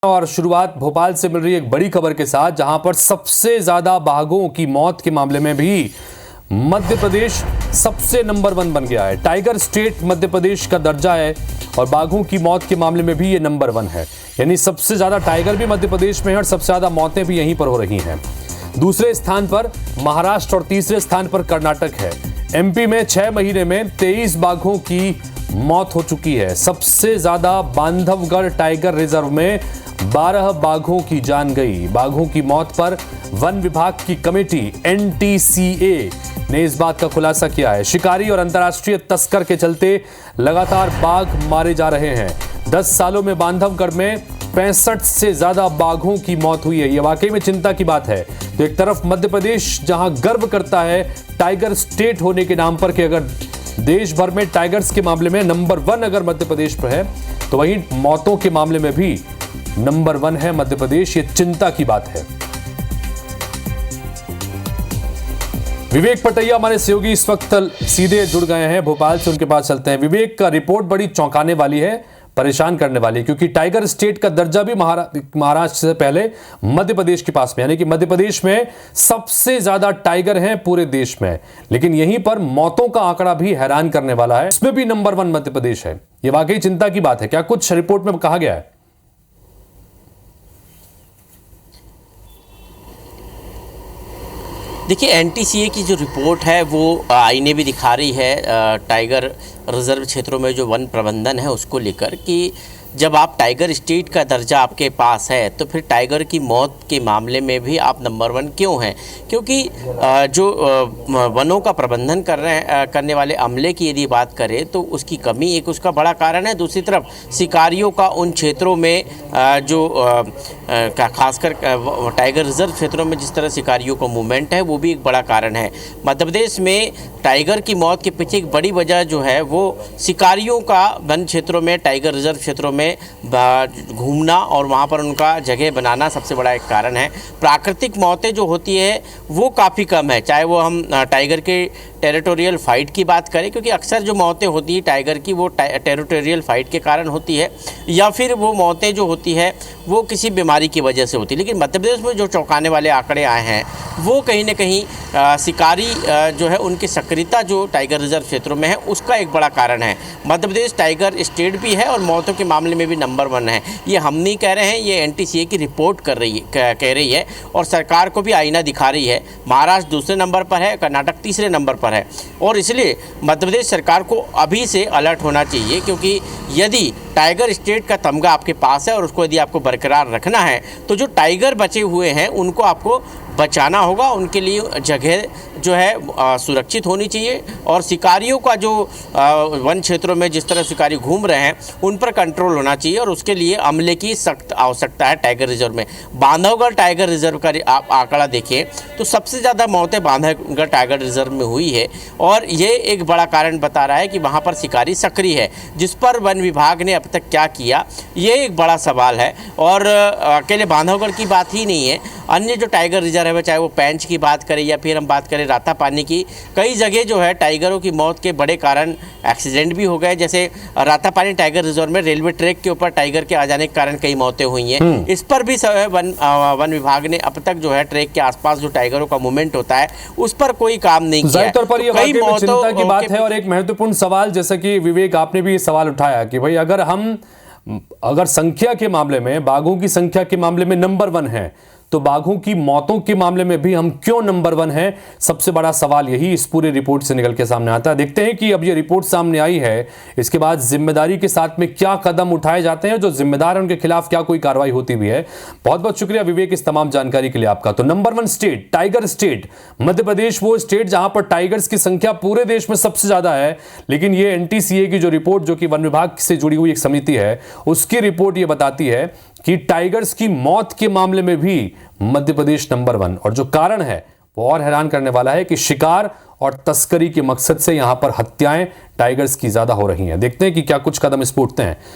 और शुरुआत भोपाल से मिल रही एक बड़ी खबर के साथ, जहां पर सबसे ज्यादा बाघों की मौत के मामले में भी मध्य प्रदेश सबसे नंबर 1 बन गया है। टाइगर स्टेट मध्य प्रदेश का दर्जा है और बाघों की मौत के मामले में भी ये नंबर 1 है। यानी सबसे ज्यादा टाइगर भी मध्य प्रदेश में है और सबसे ज्यादा मौतें भी यहीं पर हो रही हैं। दूसरे स्थान पर महाराष्ट्र और तीसरे स्थान पर कर्नाटक है। एमपी में 6 महीने में 23 बाघों की मौत हो चुकी है। सबसे ज्यादा बांधवगढ़ टाइगर रिजर्व में 12 बाघों की जान गई। बाघों की मौत पर वन विभाग की कमेटी एनटीसीए ने इस बात का खुलासा किया है। शिकारी और अंतर्राष्ट्रीय तस्कर के चलते लगातार बाघ मारे जा रहे हैं। 10 सालों में बांधवगढ़ में 65 से ज्यादा बाघों की मौत हुई है। यह वाकई में चिंता की बात है। तो एक तरफ मध्य प्रदेश जहां गर्व करता है टाइगर स्टेट होने के नाम पर कि अगर देश भर में टाइगर्स के मामले में नंबर 1 अगर मध्य प्रदेश पर है, तो वहीं मौतों के मामले में भी नंबर 1 है मध्य प्रदेश। ये चिंता की बात है। विवेक पटैया हमारे सहयोगी इस वक्त सीधे जुड़ गए हैं भोपाल से, उनके पास चलते हैं। विवेक, का रिपोर्ट बड़ी चौंकाने वाली है, परेशान करने वाली है, क्योंकि टाइगर स्टेट का दर्जा भी महाराष्ट्र से पहले मध्य प्रदेश के पास में, यानी कि मध्य प्रदेश में सबसे ज्यादा टाइगर हैं पूरे देश में। लेकिन यहीं पर मौतों का आंकड़ा भी हैरान करने वाला है, इसमें भी नंबर 1 मध्य प्रदेश है। यह वाकई चिंता की बात है। क्या कुछ रिपोर्ट में कहा गया है? देखिए, एनटीसीए की जो रिपोर्ट है वो आईने भी दिखा रही है टाइगर रिजर्व क्षेत्रों में जो वन प्रबंधन है उसको लेकर कि जब आप टाइगर स्टेट का दर्जा आपके पास है तो फिर टाइगर की मौत के मामले में भी आप नंबर 1 क्यों हैं? क्योंकि जो वनों का प्रबंधन करने वाले अमले की यदि बात करें तो उसकी कमी एक उसका बड़ा कारण है। दूसरी तरफ शिकारियों का उन क्षेत्रों में खासकर टाइगर रिजर्व क्षेत्रों में जिस तरह शिकारियों का मूवमेंट है वो भी एक बड़ा कारण है। मध्य प्रदेश में टाइगर की मौत के पीछे एक बड़ी वजह जो है वो शिकारियों का वन क्षेत्रों में, टाइगर रिजर्व क्षेत्रों में घूमना और वहाँ पर उनका जगह बनाना सबसे बड़ा एक कारण है। प्राकृतिक मौतें जो होती है वो काफ़ी कम है, चाहे वो हम टाइगर के टेरिटोरियल फाइट की बात करें, क्योंकि अक्सर जो मौतें होती है टाइगर की वो टेरिटोरियल फाइट के कारण होती है, या फिर वो मौतें जो होती है वो किसी बीमारी की वजह से होती है। लेकिन मध्य प्रदेश में जो चौंकाने वाले आंकड़े आए हैं वो कहीं ना कहीं शिकारी जो है उनकी सक्रियता जो टाइगर रिजर्व क्षेत्रों में है उसका एक बड़ा कारण है। मध्य प्रदेश टाइगर स्टेट भी है और मौतों के मामले में भी नंबर 1 है। ये हम नहीं कह रहे हैं, ये एनटीसीए की रिपोर्ट कह रही है और सरकार को भी आईना दिखा रही है। महाराष्ट्र दूसरे नंबर पर है, कर्नाटक तीसरे नंबर पर है, और इसलिए मध्य प्रदेश सरकार को अभी से अलर्ट होना चाहिए, क्योंकि यदि टाइगर स्टेट का तमगा आपके पास है और उसको यदि आपको बरकरार रखना है तो जो टाइगर बचे हुए हैं उनको आपको बचाना होगा। उनके लिए जगह जो है सुरक्षित होनी चाहिए और शिकारियों का जो वन क्षेत्रों में जिस तरह शिकारी घूम रहे हैं उन पर कंट्रोल होना चाहिए, और उसके लिए अमले की सख्त आवश्यकता है। टाइगर रिजर्व में बांधवगढ़ टाइगर रिजर्व का आप आंकड़ा देखें तो सबसे ज़्यादा मौतें बांधवगढ़ टाइगर रिजर्व में हुई है, और ये एक बड़ा कारण बता रहा है कि वहाँ पर शिकारी सक्रिय है। जिस पर वन विभाग ने अब तक क्या किया ये एक बड़ा सवाल है। और अकेले बांधवगढ़ की बात ही नहीं है, अन्य जो टाइगर रिजर्व है, चाहे वो पेंच की बात करें या फिर हम बात करें रातापानी की, कई जगह जो है टाइगरों की मौत के बड़े कारण एक्सीडेंट भी हो गए। जैसे रातापानी टाइगर रिजर्व में रेलवे ट्रैक के ऊपर टाइगर के आ जाने के कारण कई मौतें हुई हैं। इस पर भी वन विभाग ने अब तक जो है ट्रैक के आसपास जो टाइगरों का मूवमेंट होता है उस पर कोई काम नहीं किया। जाहिर तौर पर यह वाकई में चिंता की बात है और एक महत्वपूर्ण सवाल, जैसा कि विवेक आपने भी ये सवाल उठाया कि भाई अगर संख्या के मामले में, बाघों की संख्या के मामले में नंबर 1 है, तो बाघों की मौतों के मामले में भी हम क्यों नंबर 1 है? सबसे बड़ा सवाल यही इस पूरी रिपोर्ट से निकल के सामने आता है। देखते हैं कि अब ये रिपोर्ट सामने आई है, इसके बाद जिम्मेदारी के साथ में क्या कदम उठाए जाते हैं, जो जिम्मेदार है उनके खिलाफ क्या कोई कार्रवाई होती भी है। बहुत बहुत शुक्रिया विवेक इस तमाम जानकारी के लिए आपका। तो number 1 state, tiger state Madhya Pradesh, वो स्टेट जहां पर टाइगर्स की संख्या पूरे देश में सबसे ज्यादा है। लेकिन ये एनटीसीए की जो रिपोर्ट, जो कि वन विभाग से जुड़ी हुई एक समिति है, उसकी रिपोर्ट ये बताती है कि टाइगर्स की मौत के मामले में भी मध्य प्रदेश नंबर 1। और जो कारण है वो और हैरान करने वाला है कि शिकार और तस्करी के मकसद से यहां पर हत्याएं टाइगर्स की ज्यादा हो रही हैं। देखते हैं कि क्या कुछ कदम इस पर उठते हैं।